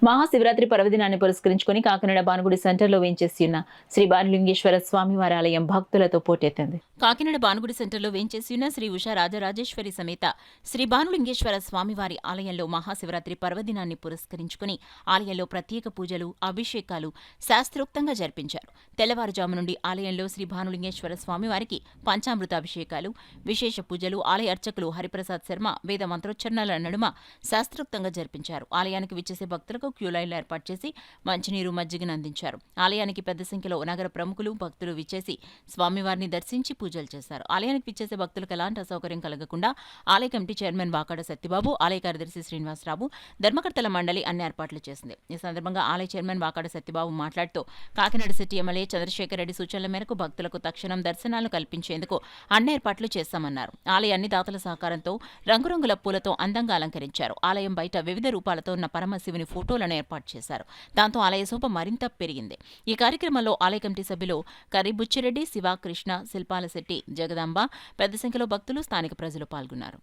మహాశివరాత్రి పర్వదినాన్ని పురస్కరించుకుని కాకినాడ భానుగుడి సెంటర్లో వేంచేసి ఉన్న శ్రీ భానులింగేశ్వర స్వామివారి ఆలయం భక్తులతో పోటెత్తింది. కాకినాడ భానుగుడి సెంటర్లో వేంచేసి ఉన్న శ్రీ ఉషా రాజరాజేశ్వరి సమేత శ్రీ భానులింగేశ్వర స్వామివారి ఆలయంలో మహాశివరాత్రి పర్వదినాన్ని పురస్కరించుకుని ఆలయంలో ప్రత్యేక పూజలు, అభిషేకాలు శాస్త్రోక్తంగా జరిపించారు. తెల్లవారుజాము నుండి ఆలయంలో శ్రీ భానులింగేశ్వర స్వామివారికి పంచామృత అభిషేకాలు, విశేష పూజలు ఆలయ అర్చకులు హరిప్రసాద్ శర్మ వేద మంత్రోచ్చరణల నడుమ శాస్త్రోక్తంగా జరిపించారు. ఆలయానికి విచ్చేసే భక్తులకు క్యూ లైన్లు ఏర్పాటు చేసి మంచినీరు, మజ్జిగను అందించారు. ఆలయానికి పెద్ద సంఖ్యలో నగర ప్రముఖులు, భక్తులు విచ్చేసి స్వామివారిని దర్శించి పూజలు చేశారు. ఆలయానికి విచ్చేసే భక్తులకు ఎలాంటి అసౌకర్యం కలగకుండా ఆలయ కమిటీ చైర్మన్ వాకాడ సత్యబాబు, ఆలయ కార్యదర్శి శ్రీనివాసరావు, ధర్మకర్తల మండలి అన్ని ఏర్పాట్లు చేసింది. ఈ సందర్భంగా ఆలయ చైర్మన్ వాకాడ సత్యబాబు మాట్లాడుతూ కాకినాడ సిటీ ఎమ్మెల్యే చంద్రశేఖర్ రెడ్డి సూచనల మేరకు భక్తులకు తక్షణం దర్శనాలు కల్పించేందుకు అన్ని ఏర్పాట్లు చేశామన్నారు. ఆలయాన్ని దాతల సహకారంతో రంగురంగుల పూలతో అందంగా అలంకరించారు. ఆలయం బయట వివిధ రూపాలతో ఉన్న పరమశివుని ఫోటోలను ఏర్పాటు చేశారు. దాంతో ఆలయ శోభ మరింత పెరిగింది. ఈ కార్యక్రమంలో ఆలయ కమిటీ సభ్యులు కర్రి బుచ్చిరెడ్డి, శివ, కృష్ణ, శిల్పాలశెట్టి, జగదాంబ, పెద్ద సంఖ్యలో భక్తులు, స్థానిక ప్రజలు పాల్గొన్నారు.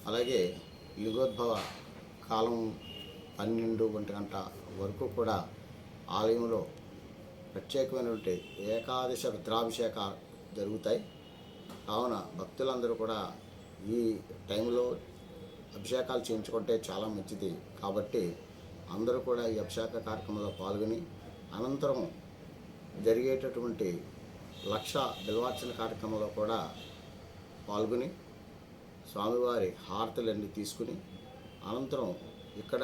అలాగే యుగోద్భవ కాలం 12 గంట వరకు కూడా ఆలయంలో ప్రత్యేకమైనటువంటి ఏకాదశ రుద్రాభిషేకాలు జరుగుతాయి. కావున భక్తులందరూ కూడా ఈ టైంలో అభిషేకాలు చేయించుకుంటే చాలా మంచిది. కాబట్టి అందరూ కూడా ఈ అభిషేక కార్యక్రమంలో పాల్గొని అనంతరం జరిగేటటువంటి 1,00,000 బిల్వార్చన కార్యక్రమంలో కూడా పాల్గొని స్వామివారి హారతులన్నీ తీసుకుని అనంతరం ఇక్కడ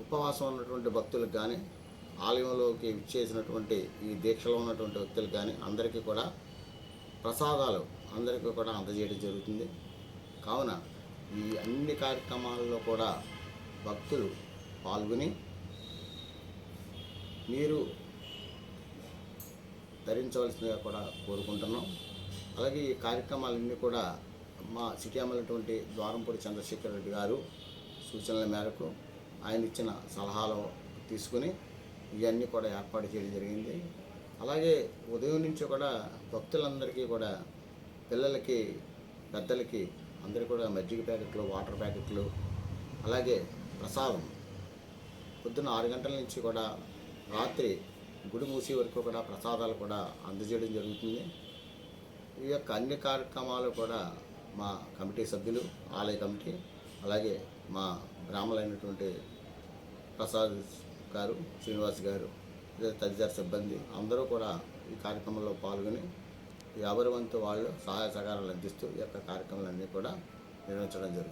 ఉపవాసం ఉన్నటువంటి భక్తులకు కానీ ఆలయంలోకి విచ్చేసినటువంటి ఈ దీక్షలో ఉన్నటువంటి వ్యక్తులకు కానీ అందరికీ కూడా ప్రసాదాలు అందరికీ కూడా అందజేయడం జరుగుతుంది. కావున ఈ అన్ని కార్యక్రమాల్లో కూడా భక్తులు పాల్గొని మీరు ధరించవలసిందిగా కూడా కోరుకుంటున్నాం. అలాగే ఈ కార్యక్రమాలన్నీ కూడా మా సిటీ అమలటువంటి ద్వారంపూడి చంద్రశేఖర్ రెడ్డి గారు సూచనల మేరకు ఆయన ఇచ్చిన సలహాలు తీసుకుని ఇవన్నీ కూడా ఏర్పాటు చేయడం జరిగింది. అలాగే ఉదయం నుంచి కూడా భక్తులందరికీ కూడా పిల్లలకి, పెద్దలకి అందరికీ కూడా మజ్జిగ ప్యాకెట్లు, వాటర్ ప్యాకెట్లు, అలాగే ప్రసాదం పొద్దున్న 6 గంటల నుంచి కూడా రాత్రి గుడి మూసే వరకు కూడా ప్రసాదాలు కూడా అందజేయడం జరుగుతుంది. ఈ యొక్క అన్ని కార్యక్రమాలు కూడా మా కమిటీ సభ్యులు, ఆలయ కమిటీ, అలాగే మా బ్రాహ్మణులైనటువంటి ప్రసాద్ గారు, శ్రీనివాస్ గారు, తదితర సిబ్బంది అందరూ కూడా ఈ కార్యక్రమంలో పాల్గొని ఎవరి వంతు వాళ్ళు సహాయ సహకారాలు అందిస్తూ ఈ యొక్క కార్యక్రమాలన్నీ కూడా నిర్వహించడం జరుగుతుంది.